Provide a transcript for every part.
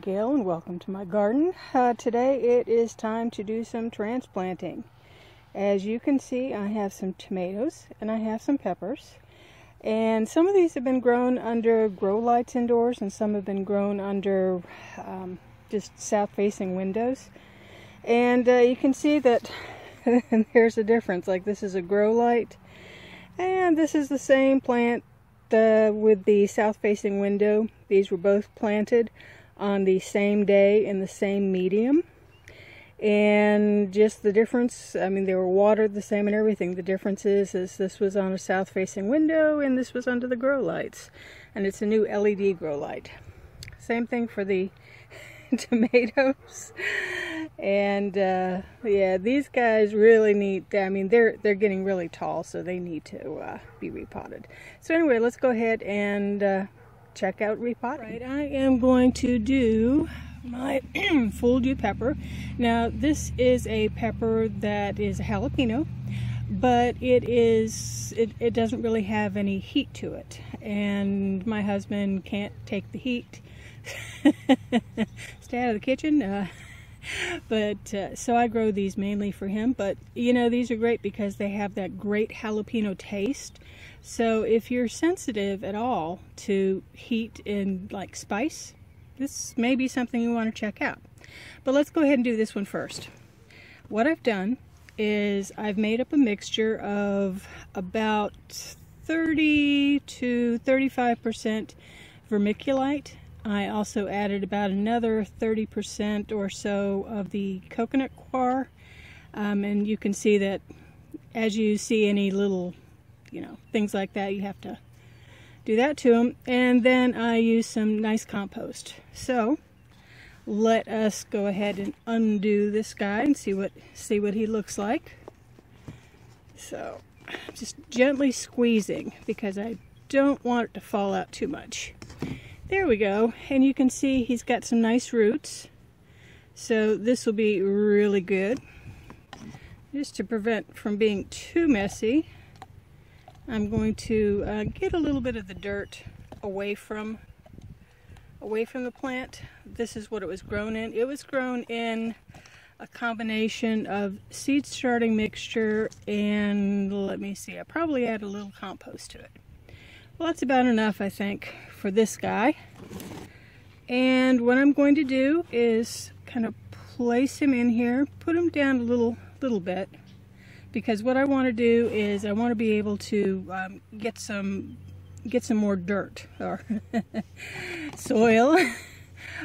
Gail and welcome to my garden. Today it is time to do some transplanting. As you can see, I have some tomatoes and I have some peppers. And some of these have been grown under grow lights indoors and some have been grown under just south-facing windows. And you can see that there's a difference. Like this is a grow light and this is the same plant with the south-facing window. These were both planted on the same day in the same medium, and just the difference, I mean, they were watered the same and everything. The difference is this was on a south-facing window and this was under the grow lights, and it's a new LED grow light. Same thing for the tomatoes. And yeah, these guys really need, I mean, they're getting really tall, so they need to be repotted. So anyway, let's go ahead and check out repotting. Right, I am going to do my full dew pepper. Now this is a pepper that is a jalapeno, but it doesn't really have any heat to it, and my husband can't take the heat. Stay out of the kitchen. So I grow these mainly for him, but you know, these are great because they have that great jalapeno taste. So if you're sensitive at all to heat and like spice, this may be something you want to check out. But let's go ahead and do this one first. What I've done is I've made up a mixture of about 30 to 35% vermiculite. I also added about another 30% or so of the coconut coir, and you can see that as you see any little, you know, things like that, you have to do that to them. And then I use some nice compost. So let us go ahead and undo this guy and see what he looks like. So just gently squeezing because I don't want it to fall out too much. There we go, and you can see he's got some nice roots, so this will be really good. Just to prevent from being too messy, I'm going to get a little bit of the dirt away from the plant. This is what it was grown in. It was grown in a combination of seed starting mixture and, let me see, I probably add a little compost to it. Well, that's about enough, I think, for this guy. And what I'm going to do is kind of place him in here, put him down a little bit, because what I want to do is I want to be able to get some more dirt or soil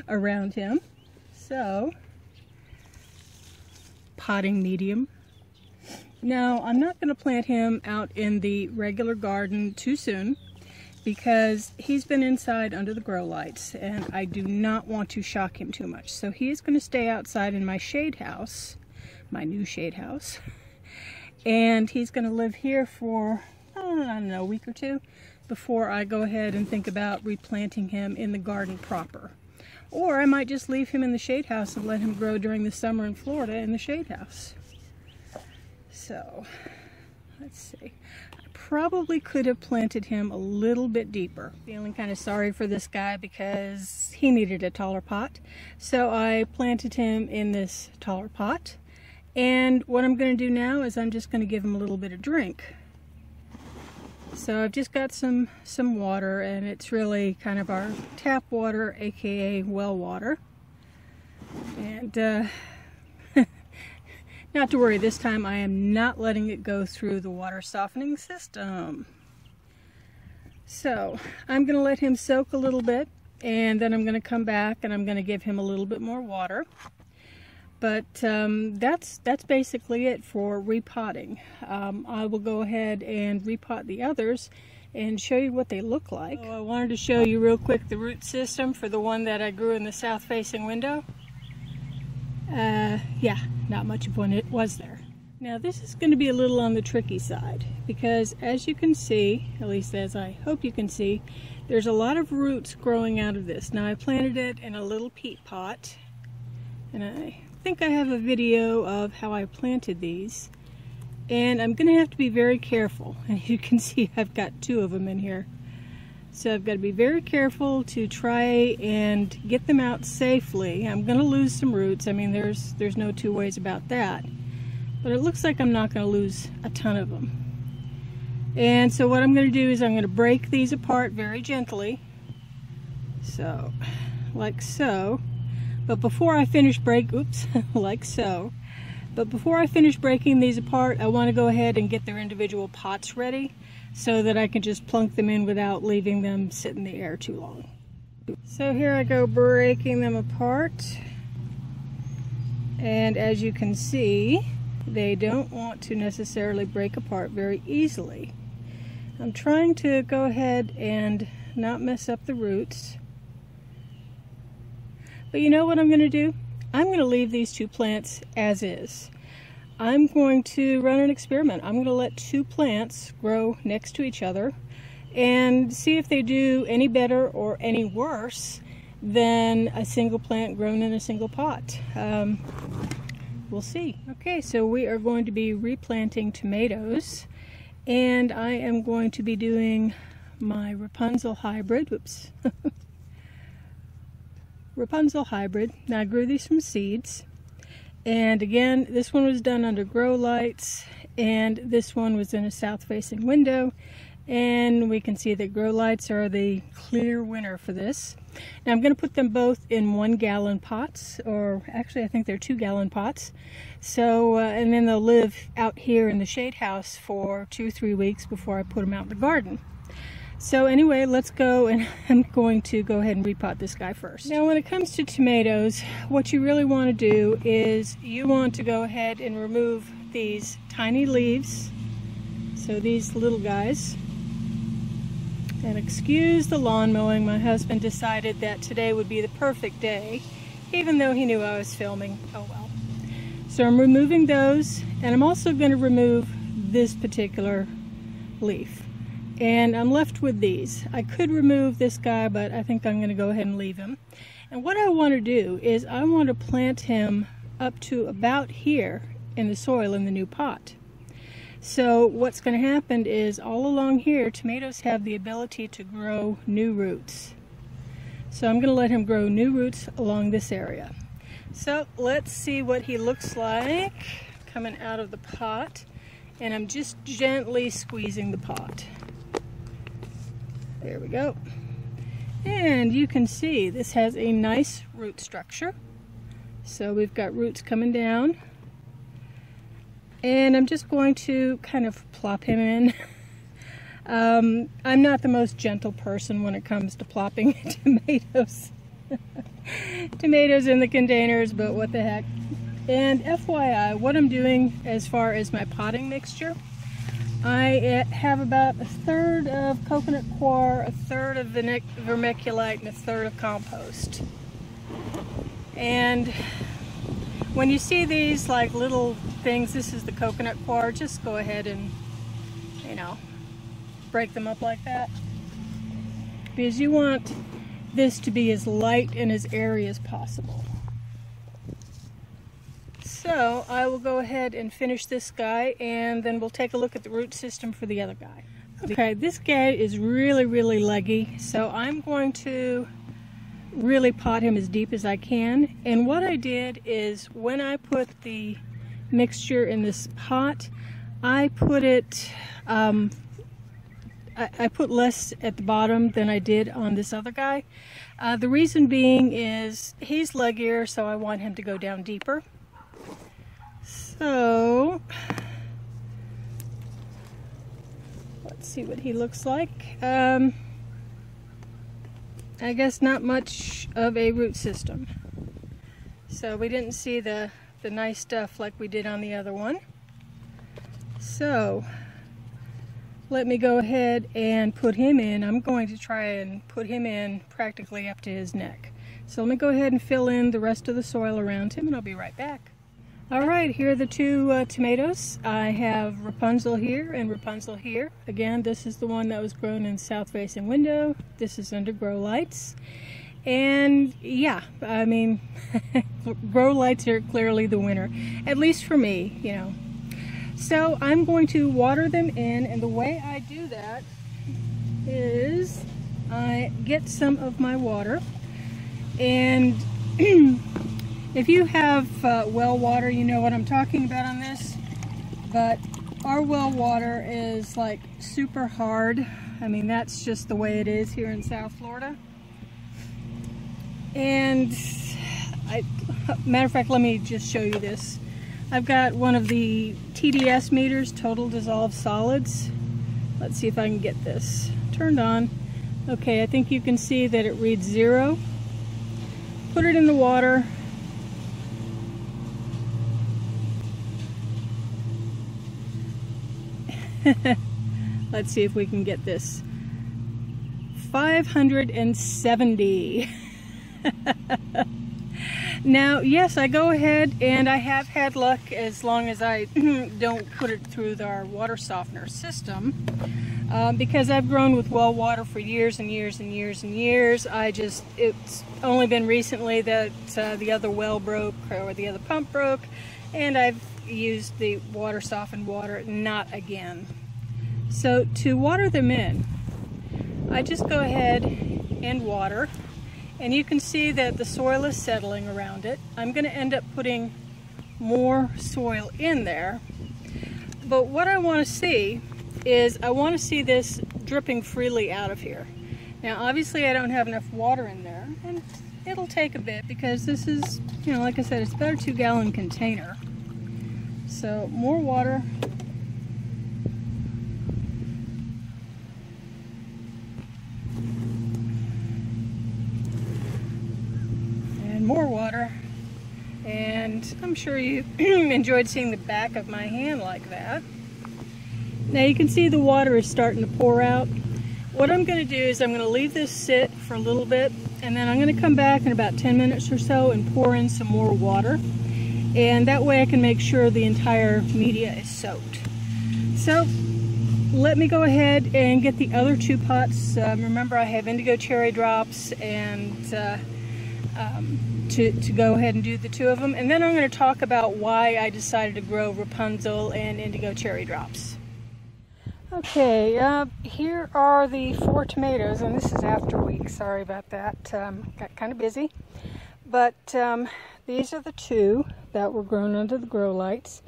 around him. So, potting medium. Now, I'm not going to plant him out in the regular garden too soon, because he's been inside under the grow lights and I do not want to shock him too much. So he is going to stay outside in my shade house, my new shade house, and he's going to live here for, I don't know, a week or two before I go ahead and think about replanting him in the garden proper. Or I might just leave him in the shade house and let him grow during the summer in Florida in the shade house. So, let's see. Probably could have planted him a little bit deeper. Feeling kind of sorry for this guy because he needed a taller pot. So I planted him in this taller pot. And what I'm going to do now is I'm just going to give him a little bit of drink. So I've just got some water, and it's really kind of our tap water, aka well water. And not to worry, this time I am not letting it go through the water softening system. So I'm going to let him soak a little bit, and then I'm going to come back and I'm going to give him a little bit more water. But that's basically it for repotting. I will go ahead and repot the others and show you what they look like. So I wanted to show you real quick the root system for the one that I grew in the south-facing window. Yeah, not much of one it was there. Now this is going to be a little on the tricky side because, as you can see, at least as I hope you can see, there's a lot of roots growing out of this. Now I planted it in a little peat pot, and I think I have a video of how I planted these, and I'm going to have to be very careful. And you can see I've got two of them in here. So I've got to be very careful to try and get them out safely. I'm going to lose some roots. I mean, there's no two ways about that. But it looks like I'm not going to lose a ton of them. And so what I'm going to do is I'm going to break these apart very gently. So, like so. But before I finish like so. But before I finish breaking these apart, I want to go ahead and get their individual pots ready so that I can just plunk them in without leaving them sit in the air too long. So here I go breaking them apart. And as you can see, they don't want to necessarily break apart very easily. I'm trying to go ahead and not mess up the roots. But you know what I'm going to do? I'm going to leave these two plants as is. I'm going to run an experiment. I'm going to let two plants grow next to each other and see if they do any better or any worse than a single plant grown in a single pot. We'll see. Okay, so we are going to be replanting tomatoes, and I am going to be doing my Rapunzel hybrid. Whoops. Rapunzel hybrid. Now I grew these from seeds, and again this one was done under grow lights and this one was in a south facing window, and we can see that grow lights are the clear winner for this. Now I'm going to put them both in 1 gallon pots, or actually I think they're 2 gallon pots. So and then they'll live out here in the shade house for 2-3 weeks before I put them out in the garden. So anyway, let's go, and I'm going to go ahead and repot this guy first. Now when it comes to tomatoes, what you really want to do is you want to go ahead and remove these tiny leaves, so these little guys. And excuse the lawn mowing, my husband decided that today would be the perfect day, even though he knew I was filming. Oh well. So I'm removing those, and I'm also going to remove this particular leaf. And I'm left with these. I could remove this guy, but I think I'm going to go ahead and leave him. And what I want to do is I want to plant him up to about here in the soil in the new pot. So what's going to happen is all along here, tomatoes have the ability to grow new roots. So I'm going to let him grow new roots along this area. So let's see what he looks like coming out of the pot. And I'm just gently squeezing the pot. There we go. And you can see this has a nice root structure. So we've got roots coming down. And I'm just going to kind of plop him in. I'm not the most gentle person when it comes to plopping tomatoes. Tomatoes in the containers, but what the heck. And FYI, what I'm doing as far as my potting mixture, I have about 1/3 of coconut coir, 1/3 of vermiculite, and 1/3 of compost. And when you see these like little things, this is the coconut coir, just go ahead and, you know, break them up like that. Because you want this to be as light and as airy as possible. So I will go ahead and finish this guy, and then we'll take a look at the root system for the other guy. Okay, this guy is really, really leggy, so I'm going to really pot him as deep as I can. And what I did is when I put the mixture in this pot, I put it, I put less at the bottom than I did on this other guy. The reason being is he's leggier, so I want him to go down deeper. So let's see what he looks like. I guess not much of a root system. So we didn't see the nice stuff like we did on the other one. So let me go ahead and put him in. I'm going to try and put him in practically up to his neck. So let me go ahead and fill in the rest of the soil around him, and I'll be right back. Alright, here are the two tomatoes. I have Rapunzel here and Rapunzel here. Again, this is the one that was grown in south-facing window. This is under grow lights. And yeah, I mean, grow lights are clearly the winner, at least for me, you know. So I'm going to water them in, and the way I do that is I get some of my water, and if you have well water, you know what I'm talking about on this, but our well water is like super hard. I mean, that's just the way it is here in South Florida. And matter of fact, let me just show you this. I've got one of the TDS meters, total dissolved solids. Let's see if I can get this turned on. Okay, I think you can see that it reads 0. Put it in the water. Let's see if we can get this. 570. Now, yes, I go ahead and I have had luck as long as I don't put it through our water softener system, because I've grown with well water for years and years and years and years. It's only been recently that the other well broke or the other pump broke, and I've used the water softened water, not again. So to water them in, I just go ahead and water. And you can see that the soil is settling around it. I'm going to end up putting more soil in there. But what I want to see is I want to see this dripping freely out of here. Now, obviously, I don't have enough water in there, and it'll take a bit because this is, you know, like I said, it's about a 2-gallon container. So more water. More water, and I'm sure you enjoyed seeing the back of my hand like that. Now you can see the water is starting to pour out. What I'm going to do is I'm going to leave this sit for a little bit, and then I'm going to come back in about 10 minutes or so and pour in some more water, and that way I can make sure the entire media is soaked. So let me go ahead and get the other 2 pots. Remember, I have indigo cherry drops and to go ahead and do the 2 of them, and then I'm going to talk about why I decided to grow Rapunzel and indigo cherry drops. Okay, here are the 4 tomatoes, and this is after week. Sorry about that. Got kind of busy, but these are the 2 that were grown under the grow lights,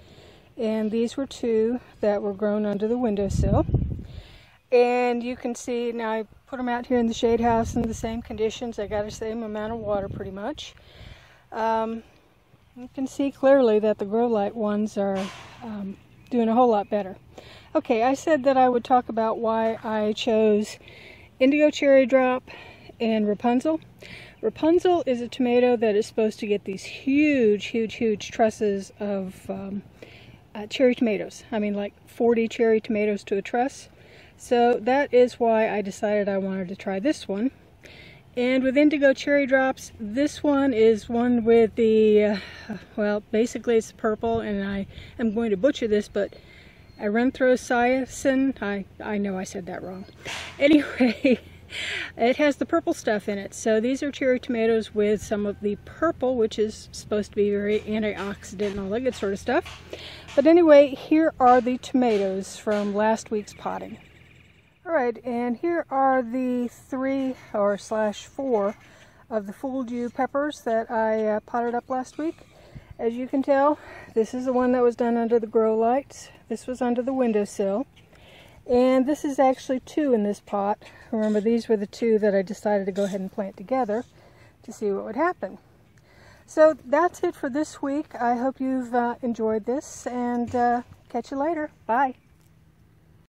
and these were 2 that were grown under the windowsill. And you can see now I put them out here in the shade house in the same conditions. I got the same amount of water pretty much. You can see clearly that the grow light ones are doing a whole lot better. Okay, I said that I would talk about why I chose indigo cherry drop and Rapunzel. Rapunzel is a tomato that is supposed to get these huge, huge, huge trusses of cherry tomatoes. I mean, like 40 cherry tomatoes to a truss. So that is why I decided I wanted to try this one. And with indigo cherry drops, this one is one with the, well, basically it's purple, and I am going to butcher this, but erythrocyasin, I know I said that wrong. Anyway, it has the purple stuff in it. So these are cherry tomatoes with some of the purple, which is supposed to be very antioxidant and all that good sort of stuff. But anyway, here are the tomatoes from last week's potting. Alright, and here are the 3/4 of the Fooled You peppers that I potted up last week. As you can tell, this is the one that was done under the grow lights. This was under the windowsill. And this is actually 2 in this pot. Remember, these were the 2 that I decided to go ahead and plant together to see what would happen. So that's it for this week. I hope you've enjoyed this, and catch you later. Bye.